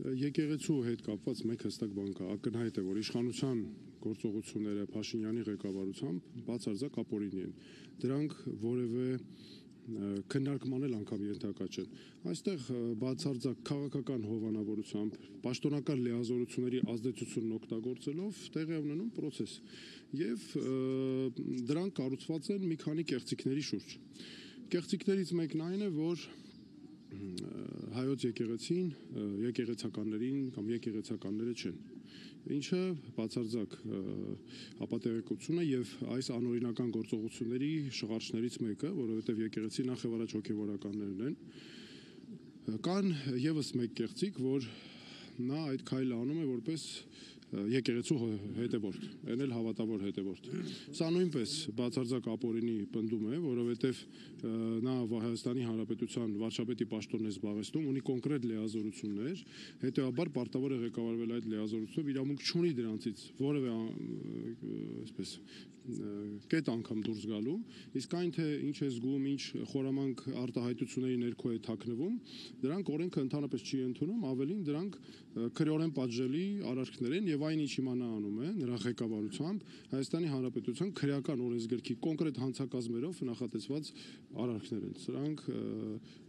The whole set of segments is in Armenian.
եկեղեցու հետ կապված մեկ հստակ բան կա, ակնհայտ է, որ իշխանության գործողությունները Փաշինյանի ղեկավարությամբ բացարձակ ապօրինի են։ Դրանք որևէ քննարկման էլ անգամ ենթակա չեն։ Այստեղ բացարձակ քաղաքական հովանավորությամբ, պաշտոնական լիազորությունների ազդեցությունն օգտագործելով տեղի է ունենում process եւ դրանք կառուցված են մի քանի կեղծիքների շուրջ։ Կեղծիքներից մեկն այն է, որ հայոց եկեղեցին եկեղեցականներին կամ եկեղեցականները չեն, ինչը բացարձակ ապատեղեկություն է եւ այս անօրինական գործողությունների շղարշներից մեկը, որովհետեւ եկեղեցի նախ եւ առաջ հոգեվորականներն են, կան եւս մեկ կեղծիք, որ նա այդ քայլը անում է որպես եկեղեցու հետևորդ, այն էլ հավատավոր հետևորդ։ Սա նույնպես բացարձակ ապօրինի պնդում է, որովհետև նա Հայաստանի Հանրապետության վարչապետի պաշտոնն է զբաղեցնում, ունի կոնկրետ լիազորություններ, հետևաբար պարտավոր է ղեկավարվել այդ լիազորությունով, իրավունք չունի դրանցից որևէ այսպես կետ անգամ դուրս գալու, իսկ այն թե ինչ է զգում, ինչ խորամանկ արտահայտությունների ներքո է թաքնվում, դրանք օրենքը ընդհանրապես չի ընդունում, ավելին դրանք քրեորեն պատժելի արարքներ են եւ այն ինչ հիմա նա անում է նրա ղեկավարությամբ Հայաստանի Հանրապետության քրեական օրենսգրքի կոնկրետ հանցակազմերով նախատեսված արարքներ են։ Սրանք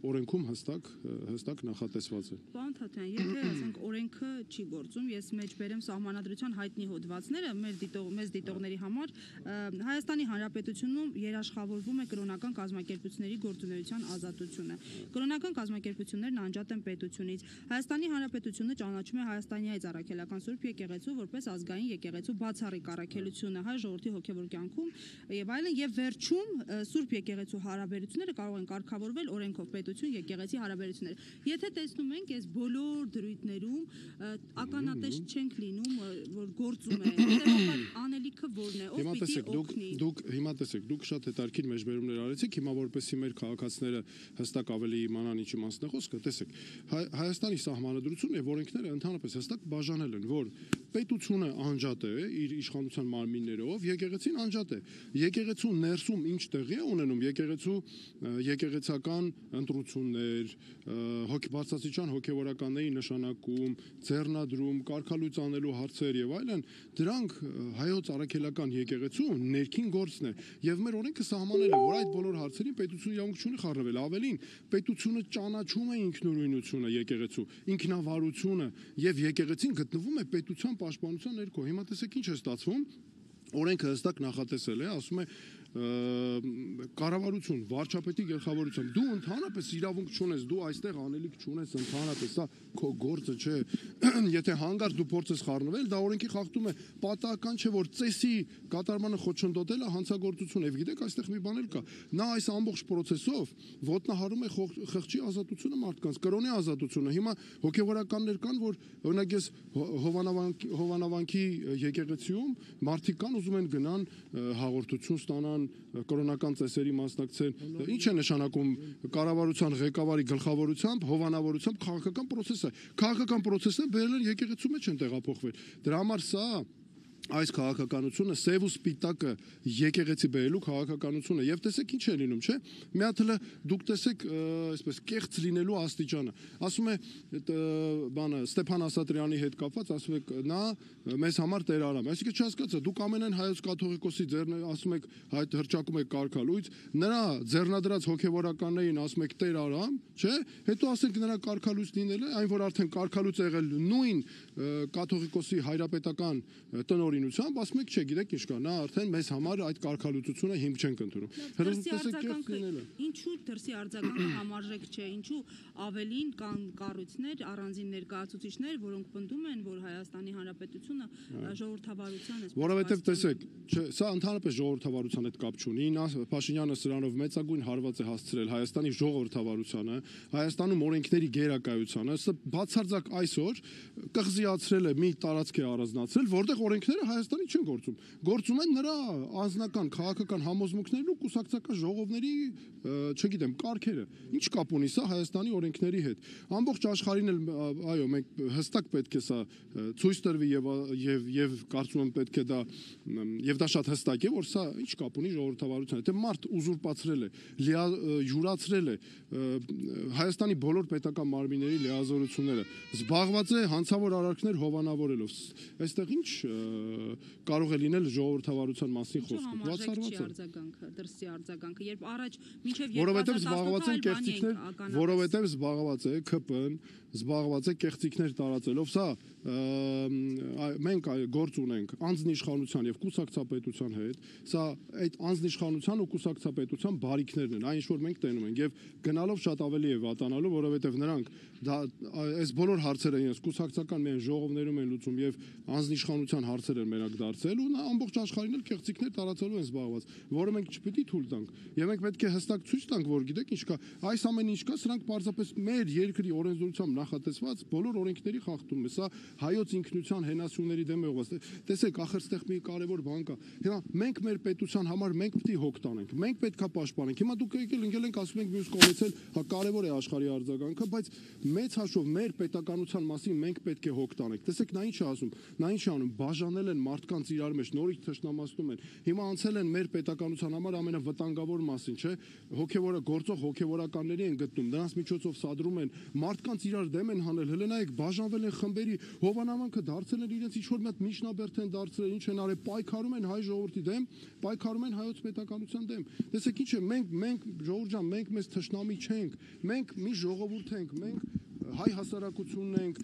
օրենքում հստակ նախատեսված են։ Պարոն Թաթյան, եթե ասենք օրենքը չի գործում, ես մեջ բերեմ Սահմանադրության հայտնի հոդվածները մեզ դիտողների համար, Հայաստանի Հանրապետությունում երաշխավորվում է կրոնական կազմակերպությունների գործունեության ազատությունը։ Կրոնական կազմակերպություններն անջատ են պետությունից։ Հայաստանի Հանրապետությունը ճանաչում է Հայաստանյայից առաքելական Սուրբ եկեղեցու որպես ազգային եկեղեցու բացառիկ առաքելությունը հայ ժողովրդի հոգևոր կյանքում եւ այլն, եւ վերջում Սուրբ եկեղեցու հարաբերությունները կարող են կարգավորվել օրենքով պետություն եկեղեցի հարաբերությունները։ Եթե տեսնում ենք այս բոլոր դրույթներում ականատես չենք լինում, որ գործում է, հետեւաբար անելիքը որն է, ով պիտի օգնի։ Հիմա տեսեք, դուք շատ հետաքրքիր մեջբերումներ արեցիք, հիմա որպեսզի մեր քաղաքացիները հստակ ավելի իմանան ինչի մասն է խոսքը, տեսեք, Հայաստանի սահմանադրությունն եւ օրենքները ընդհանրապես հստակ բաժանել են, որ պետությունը անջատ է իր իշխանության մարմիններով, եկեղեցին անջատ է։ Եկեղեցու ներսում ինչ տեղի է ունենում, եկեղեցական ընտրություններ, բարձրաստիճան հոգևորականների նշանակում, ձեռնադրում, կարգալույծ անելու հարցեր եւ այլն, դրանք հայոց առաքելական եկեղեցու ներքին գործն է եւ մեր օրենքը սահմանել է, որ այդ բոլոր հարցերին պետությունը իրավունք չունի խառնվել, ավելին պետությունը ճանաչում է ինքնուրույնությունը եկեղեցու, ինքնավարությունը եւ եկեղեցին գտնվում է պետության պաշտպանության ներքո։ Հիմա տեսեք ինչ է ստացվում, օրենքը հստակ նախատեսել է, ասում է կառավարություն, վարչապետի գլխավորությամբ, դու ընդհանրապես իրավունք չունես, դու այստեղ անելիք չունես ընդհանրապես, սա քո գործը չէ, եթե հանգարց դու փորձես խառնվել, դա օրենքի խախտում է, պատահական չէ, որ ծեսի կատարմանը խոչընդոտելը հանցագործություն է, եւ գիտեք, այստեղ մի բան էլ կա, նա այս ամբողջ process-ով ոտնահարում է խղճի ազատությունը մարդկանց, կրոնի ազատությունը, հիմա հոգեվորականներ կան, որ օրինակ ես Հովանավանքի եկեղեցիում մարդիկ կան, ուզում են գնան հաղորդություն ստանան կրոնական ծեսերի մասնակցեն, ինչ է նշանակում կառավարության ղեկավարի գլխավորությամբ, հովանավորությամբ քաղաքական process է։ Քաղաքական process-ը բերել են եկեղեցու մեջ են տեղափոխվել։ Դրա համար սա այս քաղաքականությունը սև ու սպիտակը եկեղեցի բերելու քաղաքականությունը եւ տեսեք ինչ է լինում, չէ՞։ Մի հատ հələ դուք տեսեք այսպես կեղծ լինելու աստիճանը։ Ասում է բանը Ստեփան Ասատրյանի հետ կապված, ասում եք նա մեզ համար Տեր Արամ։ Այսինքն չհասկացա, դուք ամենայն հայոց կաթողիկոսի ասում եք հայտ հրճակում եք կարգալույց, նրա ձեռնադրած հոգեվորականներին ասում եք Տեր Արամ, չէ՞։ Հետո ասենք նրա կարգալույց լինել է, այն որ արդեն կարգալույց եղել նույն կաթողիկոսի հայրապետական տնօրինությամբ, ասում եք, չէ, գիտեք ինչ կա, նա արդեն մեզ համար այդ կարգալույծությունը հիմք չենք ընդունում։ Ինչու դրսի արձագանքը համարժեք չէ, ինչու ավելին կան կառույցներ, առանձին ներկայացուցիչներ, որոնք պնդում են, որ Հայաստանի Հանրապետությունը ժողովրդավարության է։ Որովհետև տեսեք, սա ընդհանրապես ժողովրդավարության հետ կապ չունի, Փաշինյանը սրանով մեծագույն հարված է հասցրել Հայաստանի ժողովրդավարությանը, Հայաստանում օրենքների գերակայությանը, սա բացարձակ այսօր կղզիացրել է մի տարածք է առանձնացրել, որտեղ օրենքները ինստիտուտները Հայաստանի չեն գործում։ Գործում են նրա անձնական քաղաքական համոզմունքներն ու կուսակցական ժողովների, չգիտեմ, կարգերը։ Ինչ կապ ունի սա Հայաստանի օրենքների հետ։ Ամբողջ աշխարհին էլ այո, մենք հստակ պետք է սա ցույց տրվի եւ կարծում եմ պետք է դա եւ դա շատ հստակ է, որ սա ինչ կապ ունի ժողովրդավարության հետ։ Թե մարդ ուզուրպացրել է, յուրացրել է Հայաստանի բոլոր պետական մարմինների լիազորությունները, զբաղված է հանցավոր արարքներ հովանավորելով։ Այստեղ ինչ կարող է լինել ժողովրդավարության մասին խոսքը։ Բացառված է արձագանքը, դրսի արձագանքը, երբ առաջ մինչև 2018 որովհետև զբաղված է ԿՊ-ն, զբաղված է կեղծիքներ տարածելով, սա մենք գործ ունենք անձնիշխանության եւ կուսակցապետության հետ, սա այդ անձնիշխանության ու կուսակցապետության բարիքներն են, այն ինչ որ մենք տենում ենք եւ գնալով շատ ավելի է վատանալու, որովհետեւ նրանք դա այս բոլոր հարցերը իրենց կուսակցական միայն ժողովներում են լուծում եւ անձնիշխանության հարցեր են մենակ դարձել ու ամբողջ աշխարհին էլ կեղծիքներ տարածելու են զբաղված, որը մենք չպետք է թույլ տանք եւ մենք պետք է հստակ ցույց տանք, որ գիտեք ինչ կա, այս ամեն ինչ կա, սրանք պարզապես մեր երկրի օրենսդրությամբ նախատեսված բոլոր օրենքների խախտում է, սա հայոց ինքնության հենասյուների դեմ է ուղղված։ Տեսեք, ախր ստեղ մի կարևոր բան կա։ Հիմա մենք մեր պետության համար մենք պետք է հոգ տանենք։ Մենք պետքա պաշտպանենք։ Հիմա դուք եկել ընկել ենք ասում ենք մյուս կողմից էլ, հա կարևոր է աշխարհի արձագանքը, բայց մեծ հաշվով մեր պետականության մասին մենք պետք է հոգ տանենք։ Տեսեք, նա ինչ է ասում, նա ինչ է անում, բաժանել են մարդկանց իրար մեջ, նորից թշնամացնում են։ Հիմա անցել են մեր պետականության համար ամենավտանգավոր մասին, չէ՞։ Հոգևորը գործող հոգևորականների են գտնում, նրանց միջոցով սադրում են, մարդկանց իրար դեմ են հանել, հələ նայեք, բաժանվել են խմբերի, հովանամանքը դարձել են իրենց ինչ-որ մի հատ միջնաբերդ են դարձրել, ինչ են արել, պայքարում են հայ ժողովրդի դեմ, պայքարում են հայոց պետականության դեմ։ Տեսեք ինչ է, մենք ժողովուրդ ջան, մենք մեզ թշնամի չենք, մենք մի ժողովուրդ ենք, մենք հայ հասարակությունն ենք,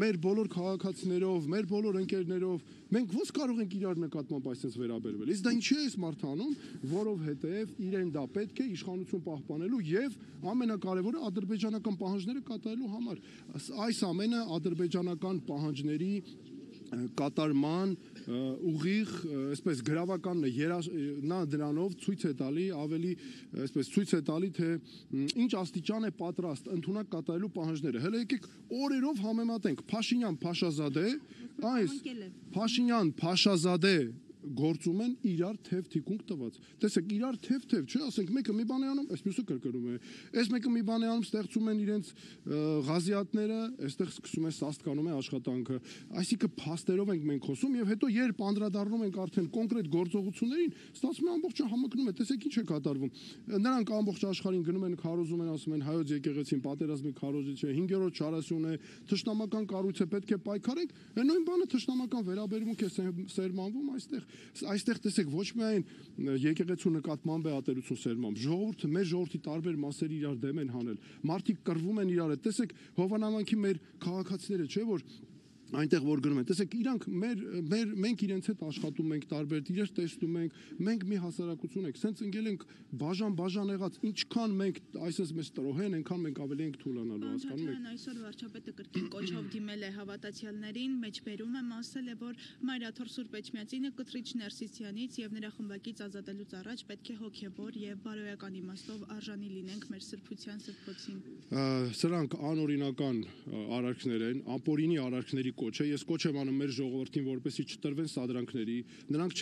մեր բոլոր քաղաքացիներով, մեր բոլոր ընկերներով, մենք ո՞նց կարող ենք իրար նկատմամբ այսպես վերաբերվել։ Իսկ դա ինչի է այս մարդ անում, որովհետև իրեն դա պետք է իշխանություն պահպանելու եւ ամենակարևորը ադրբեջանական պահանջները կատարելու համար։ Այս ամենը ադրբեջանական պահանջների կատարման ուղիղ, այսպես գրավականն է, նա դրանով ցույց է տալի ավելի, այսպես ցույց է տալի, թե ինչ աստիճան է պատրաստ ընդունակ կատարելու պահանջները։ Հələ եկեք օրերով համեմատենք Փաշինյան, Փաշազադե, այս Փաշինյան, Փաշազադե գործում են իրար թև թիկունք տված։ Տեսեք, իրար թև, չէ, ասենք մեկը մի բան է անում, այս մյուսը կրկնում է։ Այս մեկը մի բան է անում, ստեղծում են իրենց ղազիատները, այստեղ սկսում է սաստկանում է աշխատանքը։ Այսինքն փաստերով ենք մենք խոսում եւ հետո երբ անդրադառնում ենք արդեն կոնկրետ գործողություններին, ստացվում է ամբողջը համընկնում է։ Տեսեք ինչ է կատարվում։ Նրանք ամբողջ աշխարհին գնում են, քարոզում են, ասում են հայոց եկեղեցին պատերազմի քարոզիչ է, 5-րդ չարասյուն է, թշնամական կառույց է, պետք է պայքարենք։ Նույն բանը թշնամական վերաբերմունք է սերմանվում այստեղ։ Այստեղ տեսեք ոչ միայն եկեղեցու նկատմամբ է ատելություն սերմանում, ժողովուրդը մեր ժողովրդի տարբեր մասերի իրար դեմ են հանել, մարդիկ կռվում են իրար հետ, տեսեք հովանամանքի մեր քաղաքացիները, չէ՞ որ այնտեղ որ գնում են, տեսեք իրանք մենք իրենց հետ աշխատում ենք, տարբեր իրեր տեսնում ենք, մենք մի հասարակություն ենք, սենց ընկել ենք բաժան եղած, ինչքան մենք այսպես մեզ տրոհեն, այնքան մենք ավելի ենք թուլանալու, հասկանում եք։ Այսօր վարչապետը կրկին կոչով դիմել է հավատացյալներին, մեջբերում եմ ասել է, որ Մայրաթոր Սուրբ Էջմիածինը կտրիչ Ներսիսյանից եւ նրա խմբակից ազատելուց առաջ պետք է հոգեվոր եւ բարոյական իմաստով արժանի լինենք մեր սրբության սրբոցին։ Սրանք անօրինական արարքներ են, ապօրինի արարքների կոչ է, ես կոչ եմ անում մեր ժողովրդին, որպեսզի չտրվեն սադրանքների, նրանք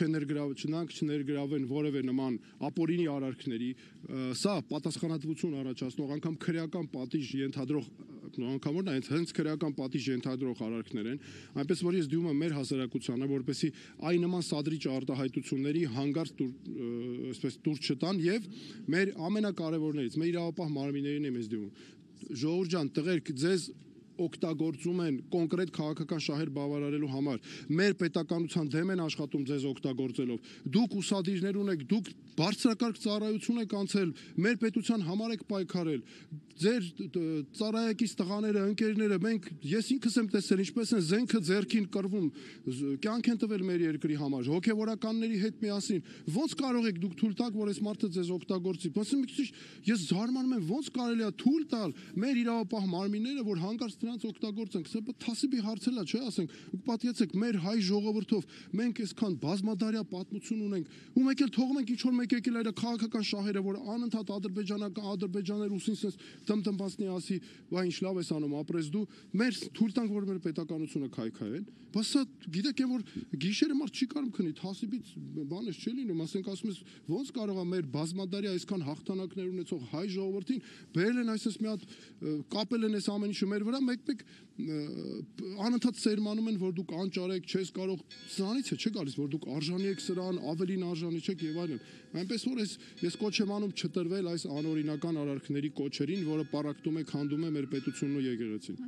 չներգրավեն որևէ նման ապօրինի արարքների, սա պատասխանատվություն առաջացնող, անգամ քրեական պատիժ ենթադրող, անգամ որ հենց քրեական պատիժ ենթադրող արարքներ են, այնպես որ ես դիմում եմ մեր հասարակությանը, որպեսզի այն նման սադրիչ արտահայտությունների հանգարց այսպես դուրս չտան եւ մեր ամենակարևորներից, մեր իրավապահ մարմիններին եմ ես դիմում։ Ժողովուրդ ջան, տղերք, ձեզ օգտագործում են կոնկրետ քաղաքական շահեր բավարարելու համար։ Մեր պետականության դեմ են աշխատում ձեզ օգտագործելով։ Դուք ուսադիրներ ունեք, դուք բարձրակարգ ծառայություն եք անցել, մեր պետության համար եք պայքարել։ Ձեր ծառայակից տղաները, ընկերները, ես ինքս եմ տեսել ինչպես են զենքը ձեռքին կռվում, կյանք են տվել մեր երկրի համար, հոգևորականների հետ միասին։ Ոնց կարող եք դուք թույլ տալ, որ այս մարդը ձեզ օգտագործի։ Ես զարմանում եմ, ոնց կարելի է թույլ տալ մեր իրավապահ մարմինները, որ հանկարծ նրանց օգտագործենք, սա թասիբի հարցել է, չէ՞, ասենք, պատկերացեք, մեր հայ ժողովրդով մենք այսքան բազմադարյա պատմություն ունենք, ու մեկ էլ թողում ենք ինչ որ մեկ եկել այդ քաղաքական շահերը, որ անընդհատ ադրբեջաներ ուսինսես տմտմբացնի ասի, վայ ինչ լավ ես անում, ապրես դու, մեր թույլ տանք, որ մեր պետականությունը քայքայեն, բայց սա գիտեք որ գիշերը մարդ չի կարող քնի, թասիբից բանես չի լինում, ասենք ասում ես ոնց կարող է մեր բազմադարյա այսքան հաղթանակներ ունեցող հայ ժողովրդին բերել են այսպես մի հատ կապել են այս ամեն ինչը մեր վրա, մեկ-մեկ անընդհատ սերմանում են, որ դուք անճարեք, չես կարող, սրանից է չէ գալիս, որ դուք արժանի եք սրան, ավելին արժանի չեք եւ այլն։ Այնպես որ ես կոչ եմ անում չտրվել այս անօրինական արարքների կոչերին, որը պարակտում է, քանդում է մեր պետությունն ու եկեղեցին։